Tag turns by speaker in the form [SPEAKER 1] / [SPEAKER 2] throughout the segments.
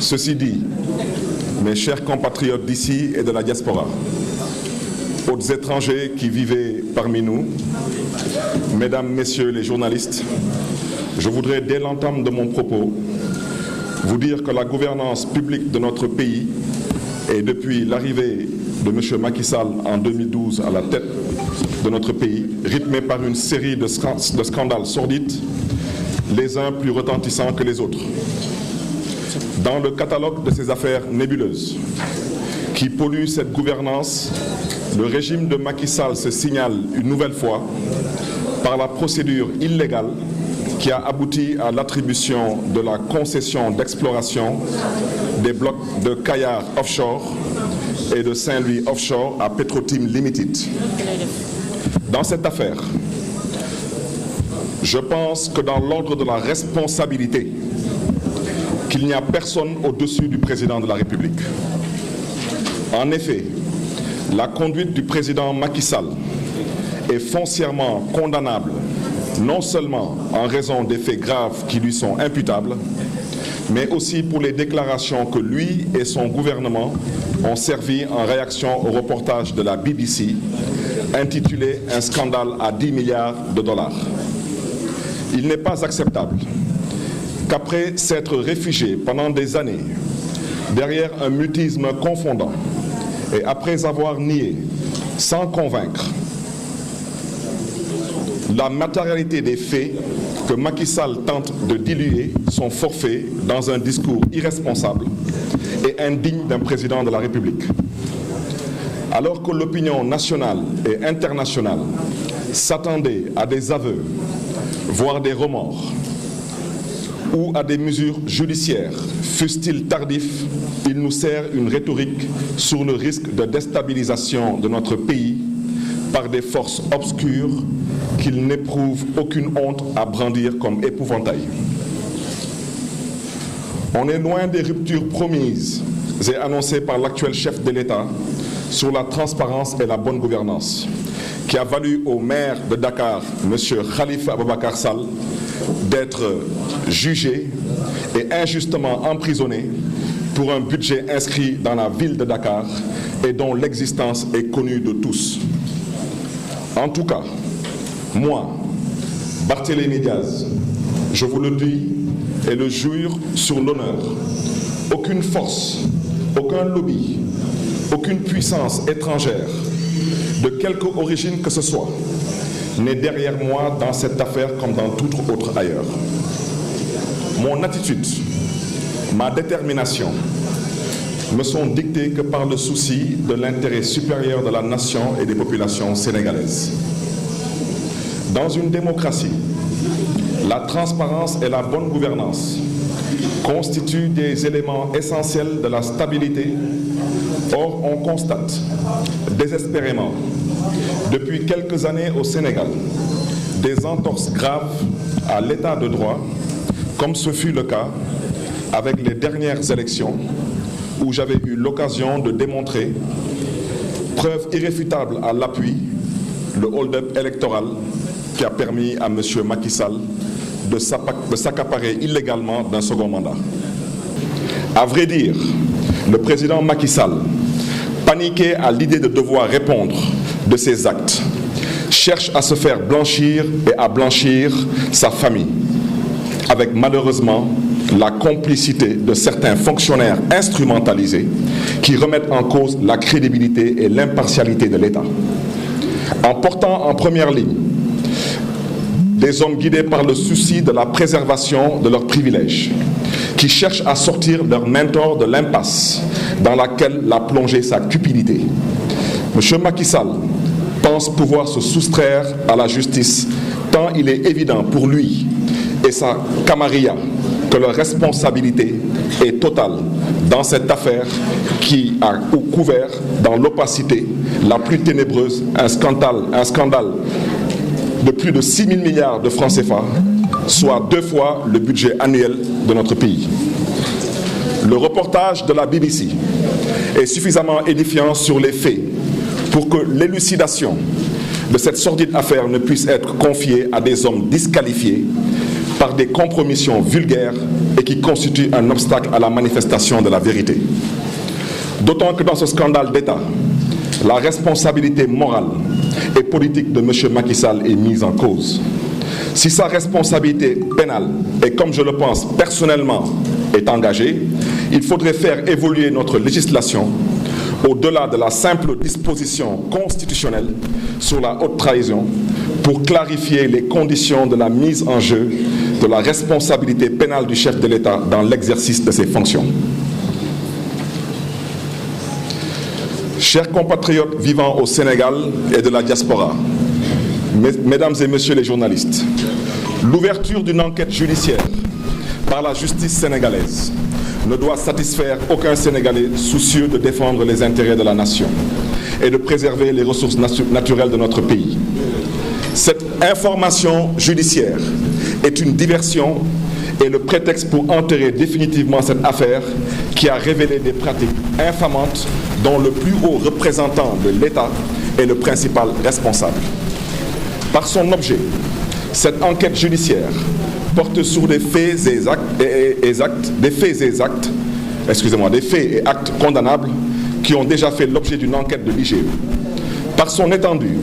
[SPEAKER 1] Ceci dit, mes chers compatriotes d'ici et de la diaspora, autres étrangers qui vivaient parmi nous, mesdames, messieurs les journalistes, je voudrais dès l'entame de mon propos vous dire que la gouvernance publique de notre pays est depuis l'arrivée de M. Macky Sall en 2012 à la tête de notre pays, rythmée par une série de scandales sordides, les uns plus retentissants que les autres. Dans le catalogue de ces affaires nébuleuses qui polluent cette gouvernance, le régime de Macky Sall se signale une nouvelle fois par la procédure illégale qui a abouti à l'attribution de la concession d'exploration des blocs de Kayar Offshore et de Saint-Louis Offshore à Petrotim Limited. Dans cette affaire, je pense que dans l'ordre de la responsabilité, qu'il n'y a personne au-dessus du président de la République. En effet, la conduite du président Macky Sall est foncièrement condamnable, non seulement en raison des faits graves qui lui sont imputables, mais aussi pour les déclarations que lui et son gouvernement ont servi en réaction au reportage de la BBC intitulé « Un scandale à 10 milliards de dollars ». Il n'est pas acceptable qu'après s'être réfugié pendant des années derrière un mutisme confondant et après avoir nié, sans convaincre, la matérialité des faits que Macky Sall tente de diluer son forfait dans un discours irresponsable et indigne d'un président de la République. Alors que l'opinion nationale et internationale s'attendait à des aveux, voire des remords, ou à des mesures judiciaires, fussent-ils tardifs, il nous sert une rhétorique sur le risque de déstabilisation de notre pays par des forces obscures qu'il n'éprouve aucune honte à brandir comme épouvantail. On est loin des ruptures promises et annoncées par l'actuel chef de l'État sur la transparence et la bonne gouvernance, qui a valu au maire de Dakar, M. Khalifa Aboubacar Sall, d'être jugé et injustement emprisonné pour un budget inscrit dans la ville de Dakar et dont l'existence est connue de tous. En tout cas, moi, Barthélémy Diaz, je vous le dis et le jure sur l'honneur, aucune force, aucun lobby, aucune puissance étrangère, de quelque origine que ce soit, n'est derrière moi dans cette affaire comme dans toute autre ailleurs. Mon attitude, ma détermination me sont dictées que par le souci de l'intérêt supérieur de la nation et des populations sénégalaises. Dans une démocratie, la transparence et la bonne gouvernance constituent des éléments essentiels de la stabilité. Or, on constate désespérément, depuis quelques années au Sénégal, des entorses graves à l'état de droit, comme ce fut le cas avec les dernières élections, où j'avais eu l'occasion de démontrer, preuve irréfutable à l'appui, le hold-up électoral qui a permis à M. Macky Sall de s'accaparer illégalement d'un second mandat. À vrai dire, le président Macky Sall, paniqué à l'idée de devoir répondre de ses actes, cherche à se faire blanchir et à blanchir sa famille, avec malheureusement la complicité de certains fonctionnaires instrumentalisés qui remettent en cause la crédibilité et l'impartialité de l'État. En portant en première ligne des hommes guidés par le souci de la préservation de leurs privilèges, qui cherchent à sortir leur mentor de l'impasse dans laquelle l'a plongé sa cupidité. M. Macky Sall pense pouvoir se soustraire à la justice tant il est évident pour lui et sa camarilla que leur responsabilité est totale dans cette affaire qui a couvert dans l'opacité la plus ténébreuse un scandale de plus de 6 000 milliards de francs CFA, soit 2 fois le budget annuel de notre pays. Le reportage de la BBC est suffisamment édifiant sur les faits pour que l'élucidation de cette sordide affaire ne puisse être confiée à des hommes disqualifiés par des compromissions vulgaires et qui constituent un obstacle à la manifestation de la vérité. D'autant que dans ce scandale d'État, la responsabilité morale et politique de M. Macky Sall est mise en cause. Si sa responsabilité pénale, et comme je le pense personnellement, est engagée, il faudrait faire évoluer notre législation au-delà de la simple disposition constitutionnelle sur la haute trahison pour clarifier les conditions de la mise en jeu de la responsabilité pénale du chef de l'État dans l'exercice de ses fonctions. Chers compatriotes vivant au Sénégal et de la diaspora, mesdames et messieurs les journalistes, l'ouverture d'une enquête judiciaire par la justice sénégalaise ne doit satisfaire aucun Sénégalais soucieux de défendre les intérêts de la nation et de préserver les ressources naturelles de notre pays. Cette information judiciaire est une diversion et le prétexte pour enterrer définitivement cette affaire qui a révélé des pratiques infamantes dont le plus haut représentant de l'État est le principal responsable. Par son objet, cette enquête judiciaire porte sur des faits et actes condamnables qui ont déjà fait l'objet d'une enquête de l'IGE. Par son étendue,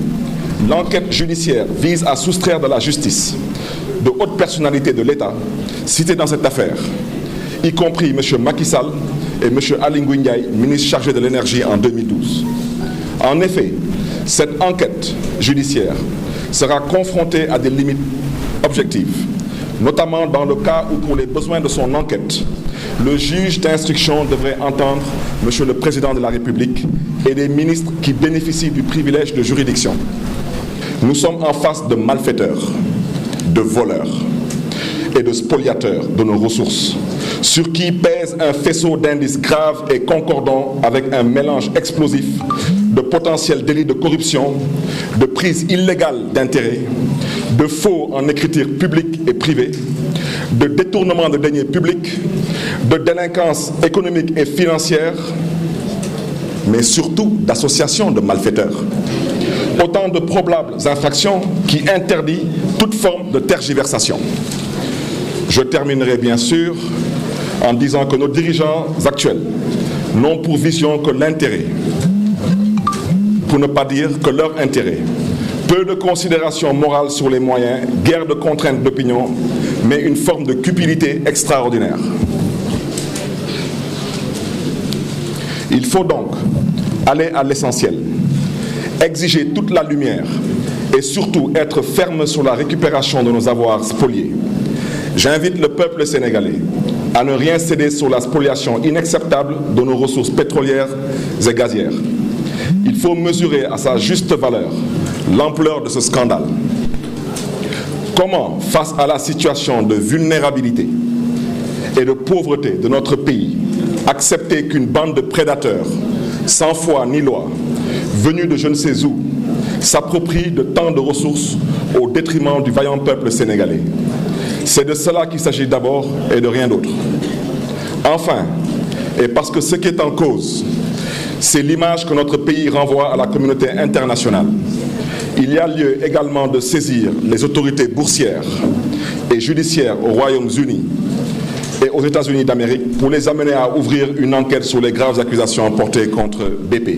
[SPEAKER 1] l'enquête judiciaire vise à soustraire de la justice de hautes personnalités de l'État citées dans cette affaire, y compris M. Macky Sall et M. Aly Ngouille Ndiaye, ministre chargé de l'énergie en 2012. En effet, cette enquête judiciaire sera confrontée à des limites objectives, notamment dans le cas où, pour les besoins de son enquête, le juge d'instruction devrait entendre M. le Président de la République et les ministres qui bénéficient du privilège de juridiction. Nous sommes en face de malfaiteurs, de voleurs et de spoliateurs de nos ressources, sur qui pèse un faisceau d'indices graves et concordants avec un mélange explosif de potentiels délits de corruption, de prise illégale d'intérêts, de faux en écriture publique et privée, de détournement de deniers publics, de délinquance économique et financière, mais surtout d'associations de malfaiteurs. Autant de probables infractions qui interdisent toute forme de tergiversation. Je terminerai bien sûr en disant que nos dirigeants actuels n'ont pour vision que l'intérêt, pour ne pas dire que leur intérêt. Peu de considération morale sur les moyens, guerre de contraintes d'opinion, mais une forme de cupidité extraordinaire. Il faut donc aller à l'essentiel, exiger toute la lumière et surtout être ferme sur la récupération de nos avoirs spoliés. J'invite le peuple sénégalais à ne rien céder sur la spoliation inacceptable de nos ressources pétrolières et gazières. Il faut mesurer à sa juste valeur l'ampleur de ce scandale. Comment, face à la situation de vulnérabilité et de pauvreté de notre pays, accepter qu'une bande de prédateurs, sans foi ni loi, venus de je ne sais où, s'approprie de tant de ressources au détriment du vaillant peuple sénégalais? C'est de cela qu'il s'agit d'abord et de rien d'autre. Enfin, et parce que ce qui est en cause, c'est l'image que notre pays renvoie à la communauté internationale, il y a lieu également de saisir les autorités boursières et judiciaires aux Royaumes-Unis et aux États-Unis d'Amérique pour les amener à ouvrir une enquête sur les graves accusations portées contre BP.